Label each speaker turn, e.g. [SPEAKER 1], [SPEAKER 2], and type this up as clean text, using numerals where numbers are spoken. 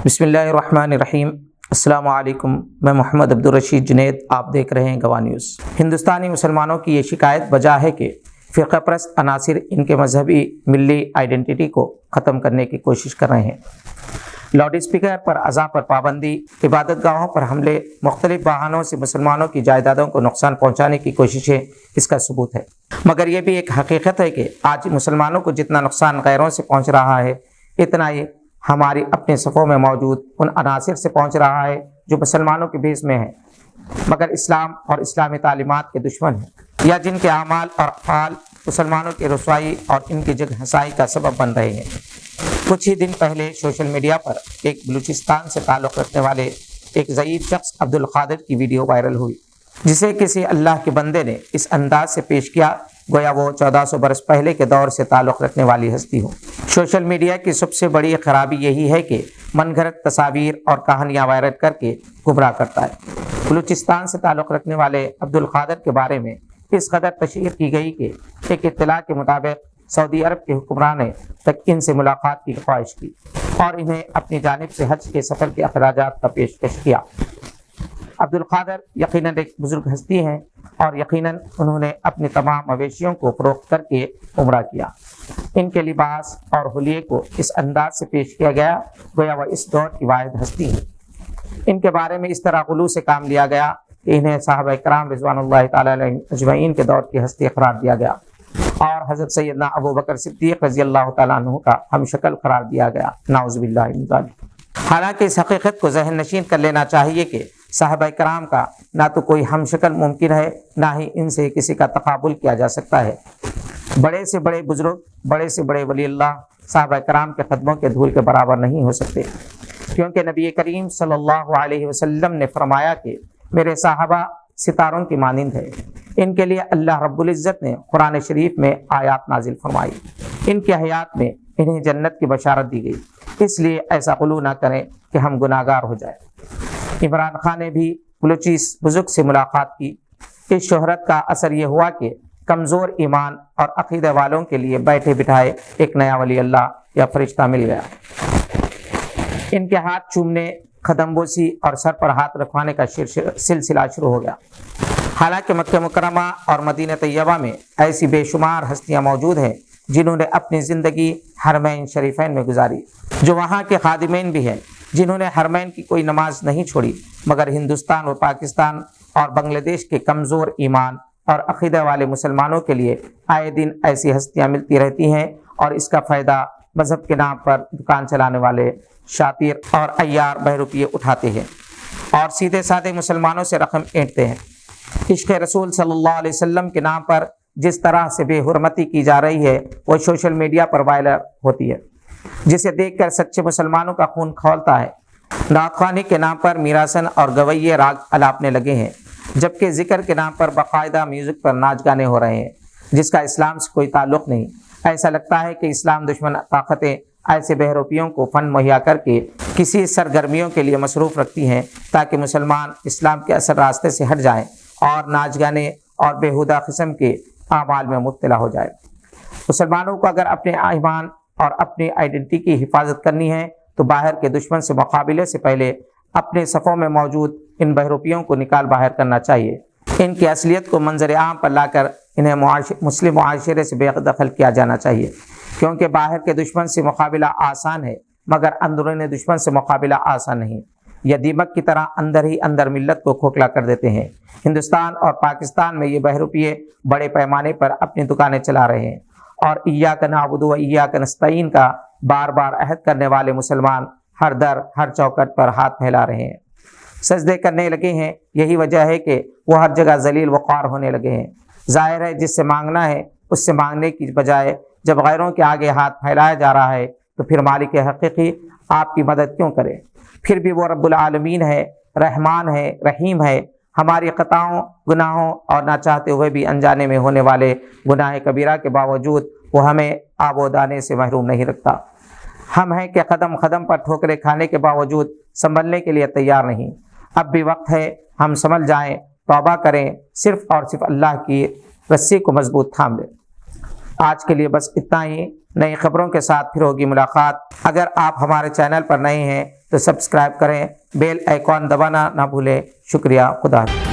[SPEAKER 1] بسم اللہ الرحمن الرحیم۔ السلام علیکم، میں محمد عبدالرشید جنید، آپ دیکھ رہے ہیں گواہ نیوز۔ ہندوستانی مسلمانوں کی یہ شکایت بجا ہے کہ فرقہ پرست عناصر ان کے مذہبی ملی آئیڈینٹی کو ختم کرنے کی کوشش کر رہے ہیں۔ لاؤڈ اسپیکر پر اذان پر پابندی، عبادت گاہوں پر حملے، مختلف بہانوں سے مسلمانوں کی جائیدادوں کو نقصان پہنچانے کی کوششیں اس کا ثبوت ہے۔ مگر یہ بھی ایک حقیقت ہے کہ آج مسلمانوں کو جتنا نقصان غیروں سے پہنچ رہا ہے، اتنا ہی ہماری اپنے صفوں میں موجود ان عناصر سے پہنچ رہا ہے جو مسلمانوں کے بیس میں ہیں مگر اسلام اور اسلامی تعلیمات کے دشمن ہیں، یا جن کے اعمال اور افعال مسلمانوں کی رسوائی اور ان کی جگ ہنسائی کا سبب بن رہے ہیں۔ کچھ ہی دن پہلے سوشل میڈیا پر ایک بلوچستان سے تعلق رکھنے والے ایک ضعیف شخص عبدالقادر کی ویڈیو وائرل ہوئی، جسے کسی اللہ کے بندے نے اس انداز سے پیش کیا گویا وہ 1400 برس پہلے کے دور سے تعلق رکھنے والی ہستی ہو۔ سوشل میڈیا کی سب سے بڑی خرابی یہی ہے کہ من گھڑت تصاویر اور کہانیاں وائرل کر کے گمراہ کرتا ہے۔ بلوچستان سے تعلق رکھنے والے عبدالقادر کے بارے میں اس قدر تشہیر کی گئی کہ ایک اطلاع کے مطابق سعودی عرب کے حکمران نے تک ان سے ملاقات کی خواہش کی اور انہیں اپنی جانب سے حج کے سفر کے اخراجات کا پیشکش کیا۔ عبدالقادر یقیناً ایک بزرگ ہستی ہیں اور یقیناً انہوں نے اپنی تمام مویشیوں کو فروخت کر کے عمرہ کیا۔ ان کے لباس اور حلیے کو اس انداز سے پیش کیا گیا گویا وہ اس دور کی واحد ہستی ہیں۔ ان کے بارے میں اس طرح غلو سے کام لیا گیا کہ انہیں صحابہ کرام رضوان اللہ تعالی علیہم اجمعین کے دور کی ہستی قرار دیا گیا اور حضرت سیدنا ابوبکر صدیق رضی اللہ تعالیٰ عنہ کا ہم شکل قرار دیا گیا، نعوذ باللہ من ذالک۔ حالانکہ اس حقیقت کو ذہن نشین کر لینا چاہیے کہ صحابہ کرام کا نہ تو کوئی ہم شکل ممکن ہے، نہ ہی ان سے کسی کا تقابل کیا جا سکتا ہے۔ بڑے سے بڑے بزرگ، بڑے سے بڑے ولی اللہ صحابہ کرام کے قدموں کے دھول کے برابر نہیں ہو سکتے، کیونکہ نبی کریم صلی اللہ علیہ وسلم نے فرمایا کہ میرے صحابہ ستاروں کی مانند ہے۔ ان کے لیے اللہ رب العزت نے قرآن شریف میں آیات نازل فرمائی، ان کی حیات میں انہیں جنت کی بشارت دی گئی، اس لیے ایسا غلو نہ کریں کہ ہم گناہگار ہو جائیں۔ عمران خان نے بھی بلوچی بزرگ سے ملاقات کی۔ اس شہرت کا اثر یہ ہوا کہ کمزور ایمان اور عقیدہ والوں کے لیے بیٹھے بٹھائے ایک نیا ولی اللہ یا فرشتہ مل گیا۔ ان کے ہاتھ چومنے، قدم بوسی اور سر پر ہاتھ رکھوانے کا سلسلہ شروع ہو گیا۔ حالانکہ مکہ مکرمہ اور مدینہ طیبہ میں ایسی بے شمار ہستیاں موجود ہیں جنہوں نے اپنی زندگی حرمین شریفین میں گزاری، جو وہاں کے خادمین بھی ہیں، جنہوں نے حرمین کی کوئی نماز نہیں چھوڑی، مگر ہندوستان و پاکستان اور بنگلہ دیش کے کمزور ایمان اور عقیدہ والے مسلمانوں کے لیے آئے دن ایسی ہستیاں ملتی رہتی ہیں اور اس کا فائدہ مذہب کے نام پر دکان چلانے والے شاطر اور عیار بہروپیے اٹھاتے ہیں اور سیدھے سادے مسلمانوں سے رقم اینٹتے ہیں۔ عشق رسول صلی اللہ علیہ وسلم کے نام پر جس طرح سے بے حرمتی کی جا رہی ہے وہ سوشل میڈیا پر وائرل ہوتی ہے، جسے دیکھ کر سچے مسلمانوں کا خون کھولتا ہے۔ نعت خوانی کے نام پر میراسن اور گویے راگ الاپنے لگے ہیں، جبکہ ذکر کے نام پر باقاعدہ میوزک پر ناچ گانے ہو رہے ہیں، جس کا اسلام سے کوئی تعلق نہیں۔ ایسا لگتا ہے کہ اسلام دشمن طاقتیں ایسے بہروپیوں کو فن مہیا کر کے کسی سرگرمیوں کے لیے مصروف رکھتی ہیں تاکہ مسلمان اسلام کے اثر راستے سے ہٹ جائیں اور ناچ گانے اور بیہودہ قسم کے اعمال میں مبتلا ہو جائے۔ مسلمانوں کو اگر اپنے ایمان اور اپنی آئیڈینٹی کی حفاظت کرنی ہے تو باہر کے دشمن سے مقابلے سے پہلے اپنے صفوں میں موجود ان بہروپیوں کو نکال باہر کرنا چاہیے۔ ان کی اصلیت کو منظر عام پر لا کر انہیں مسلم معاشرے سے بے دخل کیا جانا چاہیے، کیونکہ باہر کے دشمن سے مقابلہ آسان ہے مگر اندرون دشمن سے مقابلہ آسان نہیں۔ یہ دیمک کی طرح اندر ہی اندر ملت کو کھوکھلا کر دیتے ہیں۔ ہندوستان اور پاکستان میں یہ بہروپیے بڑے پیمانے پر اپنی دکانیں چلا رہے ہیں اور ایاک نعبد و ایاک نستعین کا بار بار عہد کرنے والے مسلمان ہر در ہر چوکٹ پر ہاتھ پھیلا رہے ہیں، سجدے کرنے لگے ہیں۔ یہی وجہ ہے کہ وہ ہر جگہ ذلیل وقار ہونے لگے ہیں۔ ظاہر ہے جس سے مانگنا ہے اس سے مانگنے کی بجائے جب غیروں کے آگے ہاتھ پھیلایا جا رہا ہے تو پھر مالک حقیقی آپ کی مدد کیوں کرے؟ پھر بھی وہ رب العالمین ہے، رحمان ہے، رحیم ہے۔ ہماری خطاؤں، گناہوں اور نہ چاہتے ہوئے بھی انجانے میں ہونے والے گناہ کبیرہ کے باوجود وہ ہمیں آب و دانے سے محروم نہیں رکھتا۔ ہم ہیں کہ قدم قدم پر ٹھوکریں کھانے کے باوجود سنبھلنے کے لیے تیار نہیں۔ اب بھی وقت ہے ہم سنبھل جائیں، توبہ کریں، صرف اور صرف اللہ کی رسی کو مضبوط تھام لیں۔ آج کے لیے بس اتنا ہی۔ نئی خبروں کے ساتھ پھر ہوگی ملاقات۔ اگر آپ ہمارے چینل پر نئے ہیں تو سبسکرائب کریں، بیل آئیکن دبانا نہ بھولیں۔ شکریہ، خدا حافظ۔